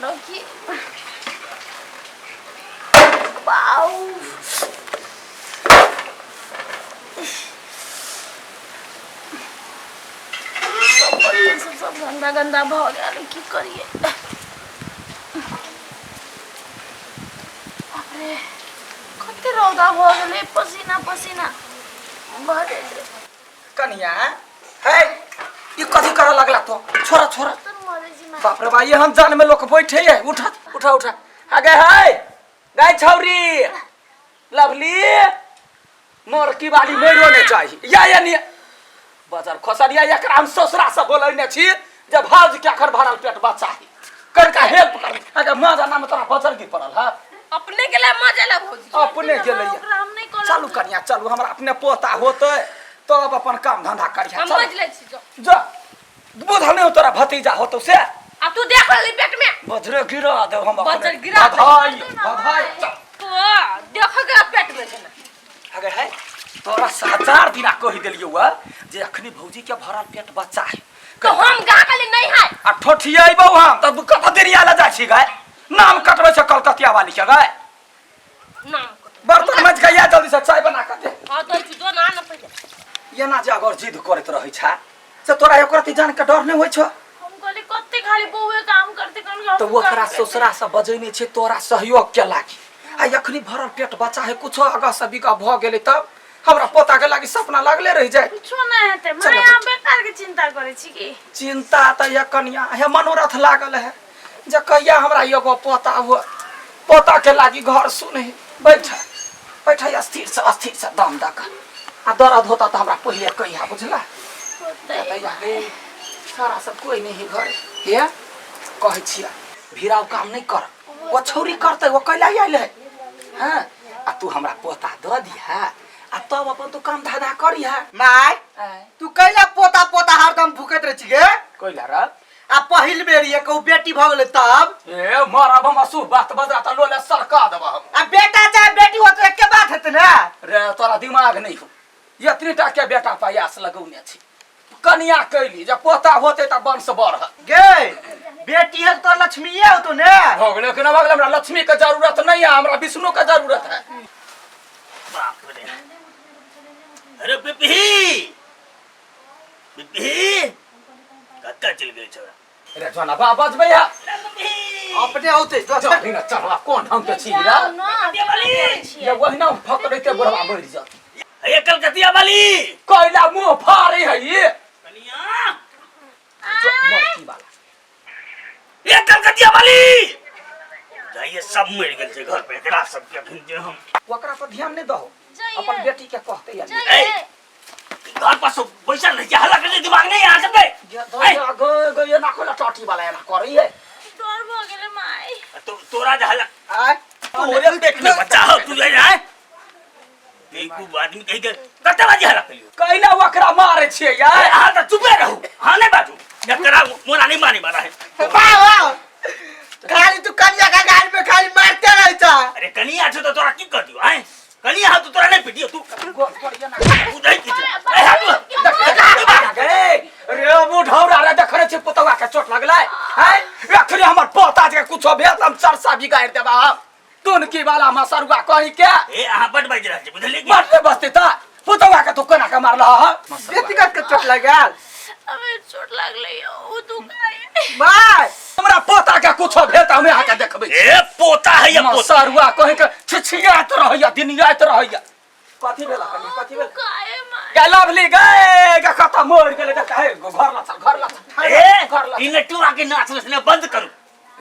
Rocky. Wow. सब गंदा गंदा भ गया की करिए। अरे कते रौदा भ गेले पसीना पसीना भरे कनिया है ये कथी कर लगला तो छोरा छोरा बाप रे भाई हम जान में लोग बैठे है उठा उठा उठा आगे है गाय छौरी लवली मोर की बाली मेरो ने चाहिए या नहीं बाजार खसरिया एकरा हम ससुरा से बोलैने छी जब भाज के आखर भरल पेट बच्चा है कर का हेल्प कर अगर मां नाम तोरा बचल की पड़ल है अपने के लिए मजा ला भौजी अपने के लिए चलू कनिया चलू हमरा अपने पोता होते तो अब अपन काम धंधा करिया हम समझ ले छी जो बुझल तोरा भतीजा होतो से अब तू देख ले पेट में बजरे गिरा दे हम बजर गिरा बधाई बधाई तो देखो के पेट में है अगर है तोरा 1000 दिना कहि देलियो हुआ जे अखनी भौजी के भरल पेट बच्चा है तो हम गा के नहीं है आ ठोठियाइबो हम तब कत देरिया ला जा छी गाय नाम कटबै छ कलकतिया वाली के गाय नाम बर्तन मज गया जल्दी से चाय बना के दे हां तो तू ना ना पहिले ये ना जे अगर जिद करत रहै छ से तोरा एकरती जान के डर नै होय छ हम कहली कते खाली बौए काम करते कन तो ओकरा ससुरा से बजैने छै तोरा सहयोग के लागी आ अखनी भरल पेट बच्चा है कुछ अगा से बिका भ गेलै तब हमरा पोता के लागी सपना लागले रह जाय कुछ ना हेते माया बेकार के चिंता करे छी की चिंता त या कन्या है मनोरथ लागल है जे कहिया हमरा एगो पोता हुआ पोता के लागी घर सुने बैठ बैठ अस्थिर से दम दक आ दर्द होता त हमरा पहिले कहिया बुझला रे सारा सब कोई नहीं घर हे कहै छिया भिराव काम नहीं कर वो छौरी करते वो कैला आइल है हां आ तू हमरा पोता द दिया आ तब अपन तू काम धाधा करिया माय तू कैला पोता पोता हरदम भूकत रह छी गे कैला रे आ पहिल बेर ये को बेटी भ गेले तब ए मारा बम असु बात बजा त लोले सरका देब हम आ बेटा चाहे बेटी हो तो एके बात हेते ना रे तोरा दिमाग नहीं हो इतनी टा के बेटा प्रयास लगौने छी कन्या कैली जे पोता होते त वंश बढ़ गे बेटी है तो लक्ष्मीए हो तो ने हो गेले कि न हो गेले हमरा लक्ष्मी के जरूरत नहीं है हमरा विष्णु के जरूरत है बाप रे अरे पिपी कत्ता चल गए छोरा रे जना बा बजबै है अपने होते जो जल्दी न चढ़वा कोन ढंग के छी रे ये वहिना फकड़े के बुढ़वा मर जा ये कलकतिया वाली कोइला मुंह फाड़ी है ये कनिया मरती वाला ये कलकतिया वाली जाइए सब मर गेल छै घर पे तेरा सब के खिंजे हम ओकरा पर ध्यान नहीं दहो अपन बेटी के कहते या घर पर सब पैसा नहीं हल्ला करने दिमाग नहीं आ सकते ये ना खोला टॉटी वाला है ना करी है डर भ गेले माई तोरा जे हल्ला आय तोरे देखने बच्चा हो तू ले जाए देखू आदमी कहि के कते बाजी हल्ला करियो कैला ओकरा मारे छिए यार हां त चुपे रहू हां नहीं बाजू एकरा मोरा नहीं माने वाला है वाह खाली तू कन्या का गाल पे खाली मारते रहता अरे कनिया छ तो तोरा की कर दियो हैं कनिया हां तो तोरा नहीं पिटियो तू उदय की ए हट रे बुढ़ौरा रे देखरे छी पुतवा के चोट लगलै हैं एखनी हमर पोता के कुछो भेल हम चरसा बिगाड़ देबा तून की वाला मसरुआ कहि के ए आहा बड बाज रह छै बुझलिए की बड़े बस्ती त पुतवा के तू केना के मारला ह व्यक्तिगत के चोट लागल अबे चोट लागले ओ तू काहे माय हमरा पोता के कुछो भेल त हमें आके देखबै ए पोता है ये पोता मसरुआ कहि के छिछियात रहैया दिनियात रहैया कथि भेला कनी कथि भेल काहे माई गे लवली गे कता मोर गेले त काहे घर ला ए इने टूरा के नाच ने बंद करू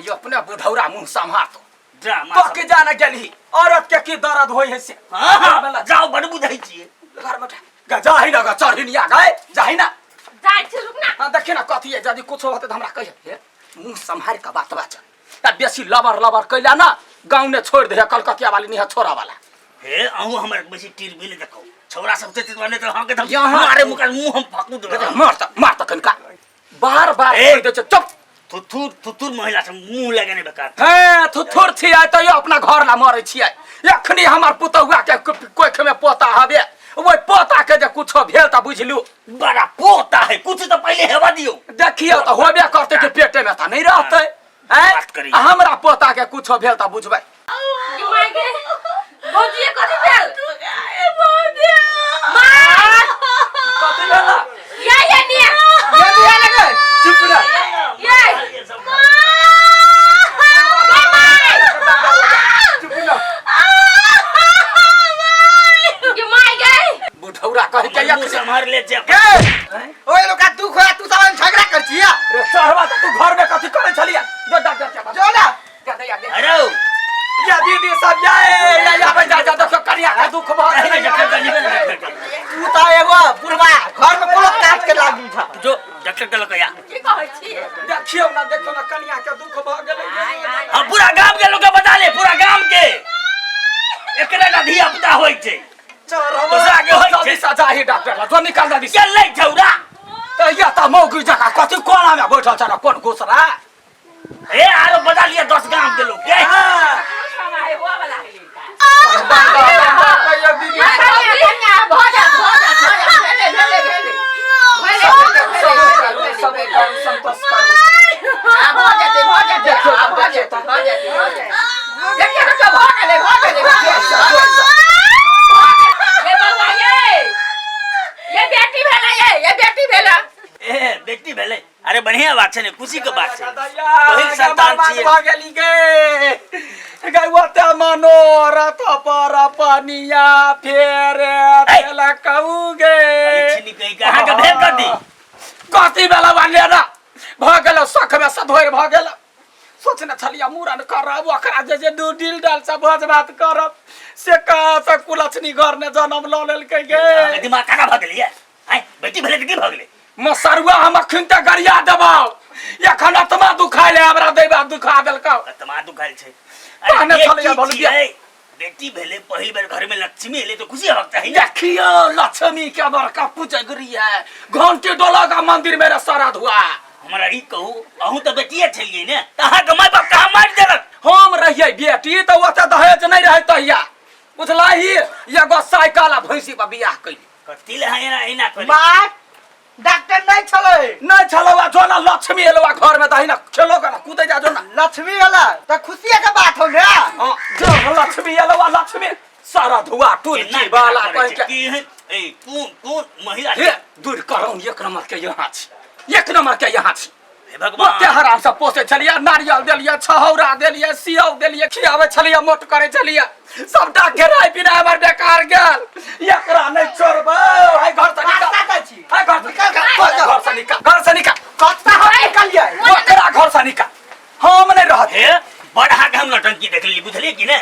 ये अपने बुढ़ौरा मुंह संभार तो ड्रामा के जाना गेली औरत के की दर्द होई है से हां जाओ बड़ बुझाई छिए घर में गा जाहि ना गा चढ़िनिया गए जाहि ना जाय छी रुक ना हां देखि ना कथि है यदि कुछ होते त हमरा कहिए मुंह संभार के बात बाच त बेसी लबर कैला ना गांव ने छोड़ दे कलकतिया वाली नहीं छोरा वाला हे आहू हमर बेसी टीर भी ले देखो छोरा सब ते वाले तो हम के हम यहाँ- मारे मुका मुंह हम फाकू दे मार त कनका बार कह दे चुप थुथुर महिला से मुंह लगने बेकार हैं थुथुर छिया त यो अपना घर ला मरे छिया एखनी हमर पुतौआ के कोख में पोता हबे ओइ पोता के जे कुछो भेल त बुझलू बड़ा पोता है कुछ तो पहले हेवा दियो देखियो त होबे करते के पेटे में त नहीं रहते बात करी। हमरा पोता के कुछ भेल त बुझबै माय के भौजी कथि भेल तू गाय भौजी माय कथि भेल या निया ये भी आने गए चुप रह ये चुप रह बुढ़ौरा कहि के मुंह संभार ले जा। के ओए लोग का तू खोया तू सब झगड़ा कर छिया रे चढ़वा त तू घर में कथि करे छलिया जो डॉक्टर जो ना अरे या दीदी सब जाए या जा जा देखो कनिया का दुख भ तू त एगो बुढ़वा घर में कोनो काज के लागी था जो डॉक्टर के लकया की कहै छी देखियो ना देखो ना कनिया के दुख भ गेलै हम पूरा गांव के लोग के बता ले, पूरा गांव के एकरे ना धिया पुता होई छै। दूसरा के होई जल्दी से जाही डॉक्टर ला जो निकाल दा दिस चल ले छौरा त या त मौगी जका कथि कोना में बैठल छ कोन घुसरा ए आरो बता लिया 10 गांव के लोग के। समय हो वाला है दीदी कन्या भोज सब संतोष करू ए बेटी भेले, अरे बढ़िया बात छै ने, खुशी के बात छै। पहिल संतान छियै। भ गेली गे गइवते मनोरथ पर पनिया फेरे देला कहू गे छिनी कहि कहां के भेल कर दी कथि बेला बान्हे ना भ गेल सख में सधोर भ गेल सोचने छलिया मूरन करब ओकरा जे दू दिल डाल से भोज भात करब से कहा से कुलछनी घर ने जन्म ल लेल के गे दिमाग खराब भ गेलिए। हैं बेटी भेले त की भ गेले? मसरुआ हम अखन त गरिया देबाऊ एखन आत्मा दुखाइले हमरा देबा दुखा देलक आत्मा दुखाइल छै। कहने अरे छलिया भलुदिया बेटी भेले पहिल बेर घर में लक्ष्मी एले तो खुशी होक चाहिए ना। देखियो लक्ष्मी के बड़का पूजगरी है घंटी डोलगा मंदिर में श्राद्ध हुआ हमरा ई कहू अहू त बेटिए छलिए ने, तहां के माय बाप कहां मार देलक? हम रहिए बेटी तो ओते दहेज नहीं रहे तहिया बुझलाही एगो साइकिल आ भैंसी पर बियाह कैली कथि ले हैना हैना कर मां डॉक्टर नहीं चले नहीं छलवा जो ना लक्ष्मी एलवा घर में दहिना खेलो का कूदे जा जो ना लक्ष्मी वाला तो खुशी के बात हो गया जो लक्ष्मी एलवा लक्ष्मी सारा धुआ टूट जी वाला कह के की है ए कौन महिला हे दूर करो एक नंबर के यहाँ छी एक नंबर के यहाँ छी हे ओते भगवान हराम से पोसे छलिया नारियल देलिए छहौरा देलिए सियौ देलिए खियावे छलिए मोट करे छलिए सबटा घेराय पिना हमर बेकार गेल एकरा नहीं छोड़बो है घर से निकाल का छी है घर से निकाल घर से निकाल कत्ता हो निकल जाए ओकरा घर से निकाल हम नहीं रहत हे बड़ा के हम नटंकी देख ली बुझलिए कि ने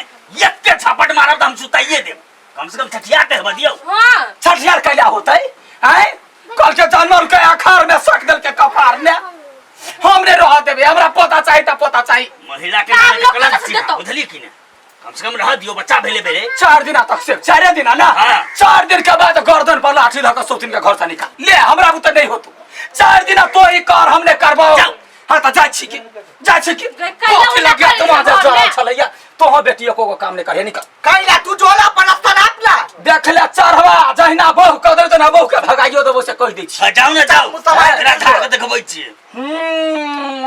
एते छापट मारब त हम सुताइए देब, कम से कम छठिया के बदियो। हां छठियार कैला होतै हैं कल के जानवर के आखार में सक दल के कपार ने हमने रह देबे हमरा पता चाहिए त पता चाहिए महिला के नाम के कलंक छी बुझलिए कि ने, कम से कम रह दियो, बच्चा भेले भेले 4 दिन तक से 4 दिन ना हाँ। 4 दिन के बाद गर्दन पर लाठी धक सोतिन के घर से निकाल ले हमरा बुते नहीं होतु 4 दिन तो ही कर हमने करबो हां त जाय छी कि कथि लगे तुम जा चल छलैया तो बेटी को काम नहीं करे निकल कैला तू जोला पनस्तर आपला देख ले चढ़वा जहिना बहु कदर जना बहु के भगाइयो देबो से कह दै छी जाऊ ना जाऊ तेरा धाक देखबै छी।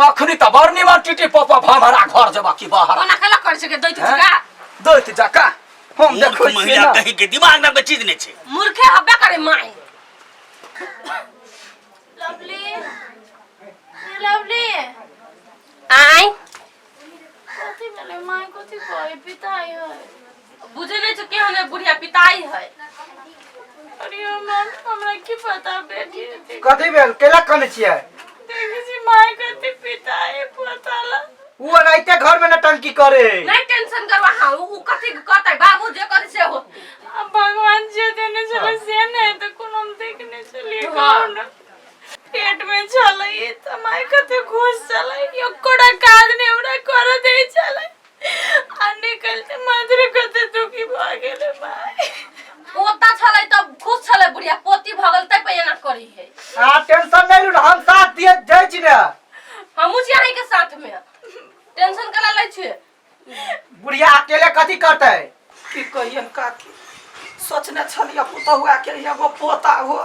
अखनी त बरनी में टिटी पपा भमरा घर जबा की बाहर कोना कला कर सके दैत छिका दैत जका हम मूर्ख देखै छी महिला ना कहीं के दिमाग में चीज नहीं छे। मूर्खे हब्बे करे माई लवली लवली आई कथि भेले माई कथि कहे पिताई है बुझे नहीं छके हने बुढ़िया पिताई है। अरे मन हमरा की पता बेटी कथी भेल केला कने छियै देखि छी माई कथि पिताई पताला वो नाइते घर में नटंकी करे नहीं टेंशन करवा हां उ कथि कहतै बाबू जे करे से हो अब भगवान जे देने चले से नहीं तो कोनो हम देखने चलिए कौन पेट में चले त माई कथि घुस चले एकोडा काज ने हमरा कर दे चले आ निकलते मादर कथि दुखी भ गेले माई पोता चले त खुश चले बुढ़िया पोती भगल त पे ना करी है हां टेंशन नहीं लो हम साथ दिए जाय छी ना हमहु छी अहीं के साथ में टेंशन कला लै छी बुढ़िया अकेले कथी करते की कहियन काकी सोचने छलिया पुता हुआ के एगो पोता हो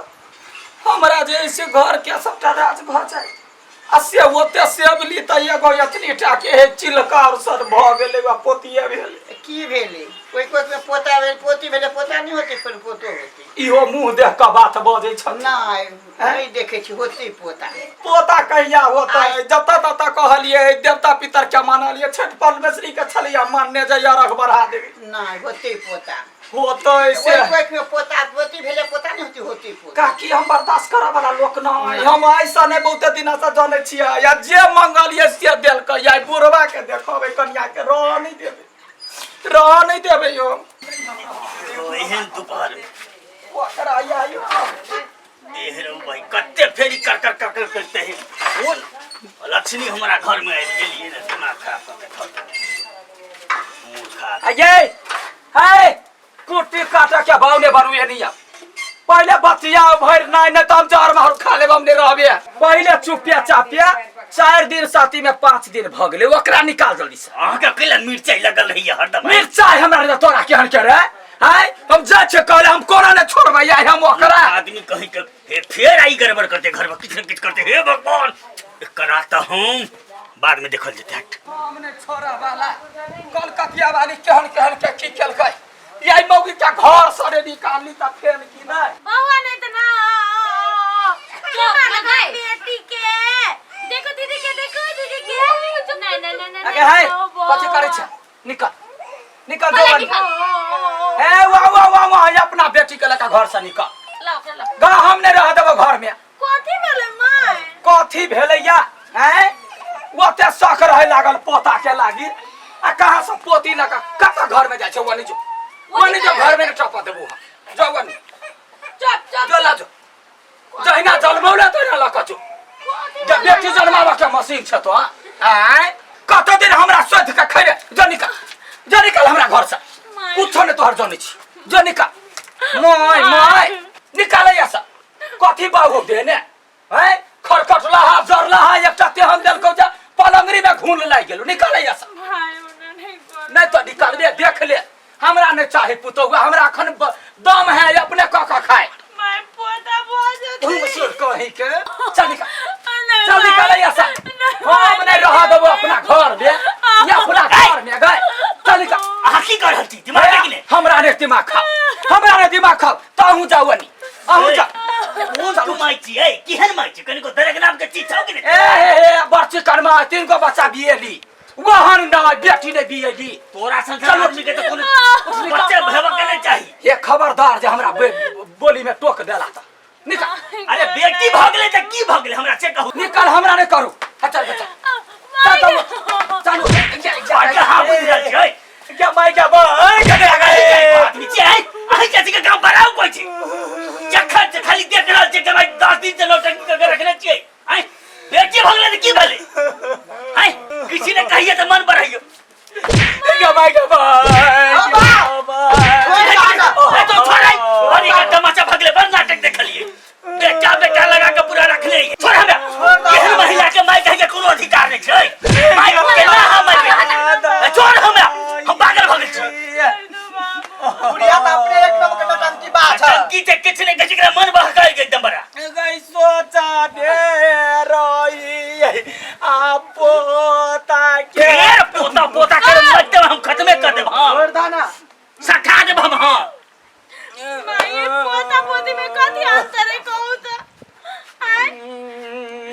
हमरा जैसे घर के सबटा राज भ जाए असे होते सेबली त एगो एतनी टा के चिलका और सर भ गेले बा पोतिए भेल की भेले कोई कोई में पोता भेल पोती भेले पोता नहीं होते पर पोतो होते इहो मुंह देख के बात बजै छ नहीं देखे छी होते पोता पोता कहिया होता है जता तता कहलिए देवता पितर के मानलिए छठ परमेश्वरी के छलिया मानने जइया रख बढ़ा देबे नहीं होते पोता होतो ऐसे कोई कोई में पोता पोती भेले पोता नहीं होते पोता काकी हम बर्दाश्त करा वाला लोक न हम ऐसा नहीं बहुते दिन से जाने छिया या जे मंगलिए से देल के या बुढ़वा के देखबे कन्या के रह नहीं देबे यो एहन दोपहर ओकरा आयो एहरो भाई कत्ते फेरी कर करते हैं बोल लक्ष्मी हमारा घर में आई गेलिए ना दिमाग खराब करके मूर्खा अये हाय कुटी काटा के बावने बनवे नहीं पहले बतिया भर नहीं तो हम जहर मार खा लेब हमने रहबे पहले चुपिया चापिया 4 दिन साथी में 5 दिन भ गेले ओकरा निकाल जल्दी से अहाँ के केला मिर्चाई लगल रही है हरदम मिर्चाई हमरा तोरा केहन करे हाय हम जा छे कहले हम कोना ने छोड़बै या हम ओकरा आदमी कहीं के फिर आई गड़बड़ करते घर में किछ न किछ करते हे भगवान कराता हूं बाद में देखल जेते हट हमने छोरा वाला कलकतिया वाली केहन के की केलकै यही मौगी के घर सरे निकालली त फेर की नहीं बउआ नहीं तो ना क्या लगा बेटी के देखो दीदी के नहीं अगे हाय कथि करे छ निकल दो ए वाह अपना बेटी के लका घर से निकल लाओ गा हमने रह देबो घर में कथि भेले माय कथि भेलैया हैं ओते शक रहे लागल पोता के लागी आ कहां से पोती लका कत घर में जाय छ वनी जो घर में टपा देबो जाओ वनी चुप चला जो जहिना जन्मौला त न लका छु जब बेटी जन्मावा के मशीन छ तो हैं कत दिन हमरा सोध के खैरे जो निकल हमरा घर से कुछ ने तोहर जाने छी जो निकल मोय निकाल ऐसा कथि बाबू देने हैं खरकटला हाथ जरला है एकटा ते हम देल को जा पलंगरी में घून लाग गेलो निकाल ऐसा भाई उन्हें नहीं कर नहीं तो निकाल दे देख ले हमरा ने चाहे पुतौआ हमरा अखन दम है अपने क खाए मैं पोता बहुत तुम सुर कहीं के चल निकाल ऐसा हम नहीं रह देबो अपना घर में या अपना घर में गए चल निकाल आखी कर हलती दिमाग है कि नहीं हमरा ने दिमाग खा ताहू जावनी आहू जा वो तू माइची है किहन माइची कनी को दरक नाम के चीज छौ कि नहीं ए बच्चे कर्मा 3 को बच्चा बिएली वहन ना बेटी ने बिएली तोरा संसार आदमी के तो कोनो बच्चे भव के नहीं चाहिए ये खबरदार जे हमरा बोली में टोक देला त निकल अरे बेटी भागले त की भागले हमरा से कहू निकल हमरा ने करू चल आगे हां बुझ रहल छै क्या माय क्या बा आदमी छै आइ कैसे के काम बनाओ कोई छी जखन से खाली देख रहल छै कि भाई 10 दिन से नौटंकी करके रखने छियै आइ बेटी भागले त की भेलै आइ किसी ने कहिए त मन बढ़ाइयो क्या माय क्या बा तो छोड़ाई और ये तमाशा भागले बड़ नाटक देखलिए बेटा लगा के पूरा रख ले छोड़ हमरा ये महिला के माय कहे के कोनो अधिकार नहीं छै माय के ना हम छोड़ हमरा हम पागल भागल छी बुढ़िया तो अपने एक नंबर के टंकी बात है टंकी से किछ ने गजकरा मन बहकाई के एकदम बड़ा गई सोचा दे रही पोता के पोता के मत हम खत्म कर देब हां वरदाना सखा देब हम हां माय पोता पोती में कथि अंतर है कहू त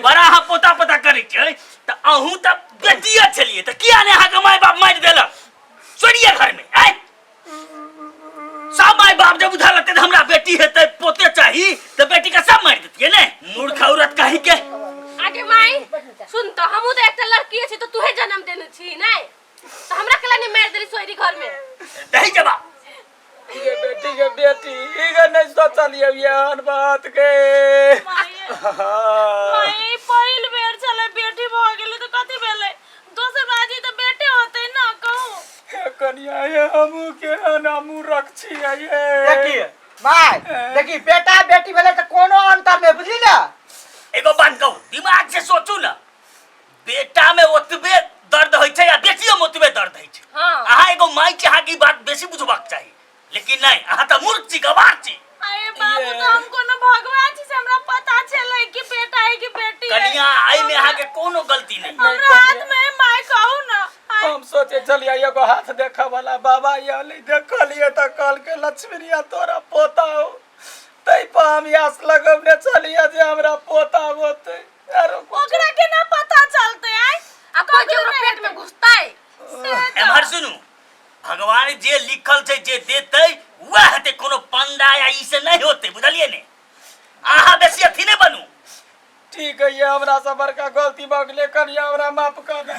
बड़ा हा पोता करे छै त अहू त बेटिया छलिए त किया ने हा के माय बाप मार देला छोड़िए घर में आइ सब माय बाप जब बुझा लगते त हमरा बेटी हेतै पोते चाहिए त बेटी के सब मार देतिए ने मूर्ख औरत कहि के आगे माई सुन तो हमहु तो एकटा लड़की छी तो तुहे जन्म देने छी नहीं तो हमरा कला ने मार देली सोईरी घर में दही जवाब ये बेटी के बेटी इगे नहीं सोचलिए यान बात के माई पहिल बेर चले बेटी भ गेले तो कथि भेले दोसर बाजी तो बेटे होते ना कहू कनिया ये हमू के नामू रखछी ये देखिए माय देखिए बेटा बेटी भेले त कोनो अंतर नहीं बुझली ना एगो बात कहू दिमाग से सोचू ना बेटा में ओतबे दर्द होय छै या बेटियो में ओतबे दर्द होय छै हां आहा एगो माई के हां की बात बेसी बुझबाक चाहिए लेकिन नहीं आहा त मूर्ख छी गवार छी अरे बाबू तो हमको ना भगवान जी से हमरा पता चले कि बेटा है कि बेटी कनिया आई में आगे कोनो गलती नहीं हमरा हाथ में माय कहू ना हम सोचे चलिए एगो हाथ देखा वाला बाबा ये देखलिए तो कल के लक्ष्मीनिया तोरा पोता हो तै पर हम आस लगवने चलिए जे हमरा पोता होते ओकरा के ना पता चलते आई आ कोई के ओकरा पेट में घुसता है एमहर सुनू भगवान जे लिखल छै जे देतै वह हेतै कोनो पंडा या ई से नहीं होते बुझलिए ने आहा बेसी अथी नहीं बनू ठीक है ये हमरा सब बड़का गलती भ गेलै कनिया हमरा माफ कर दे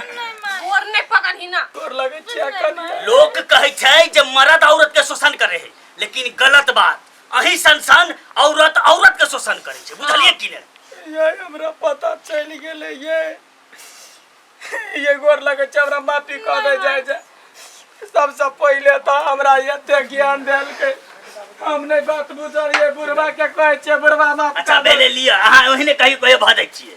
और नहीं पकड़ही ना तोर लगे छिया कनिया लोग कहै छै जे मर्द औरत के शोषण करे है लेकिन गलत बात अही संसान औरत औरत के शोषण करे छै बुझलिए कि नहीं ये हमरा पता चल गेलै ये गोर लगे छै हमरा माफी कर दे जाय जाय सबसे पहले तो हमरा एते ज्ञान देल के हम नहीं बात बुझलिए बुढ़वा के कहै छै बुढ़वा माफ अच्छा बेले लिया अहाँ ओहिने कहियो कहियो भ जाइ छियै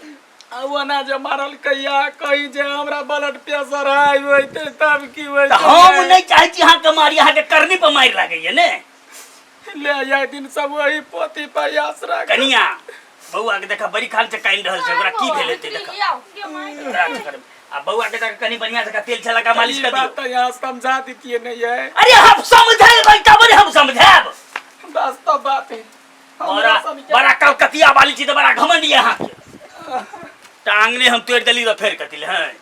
ओना जे मारल कहिया कही जे हमरा ब्लड प्रेशर हाई होइते तब की होइते तो हम नहीं चाहै छी अहाँ के मारी अहाँ के करनी पर मार लागैया ने ले जाय दिन सब वही पोती पर आसरा कनिया बौआ के देखा बड़ी खाल से काइन रहल छै ओकरा की भेल हेतै देखा आ बौआ के तक कनी बढ़िया से तेल छला का मालिश कर दियो बात यहाँ समझा दीतिए नहीं है अरे हम समझाए तब हम समझाब वास्तव बात है बड़ा कलकतिया वाली चीज बड़ा घमंडी यहाँ के टांगने हम तोड़ दिली तो फेर कतिले हैं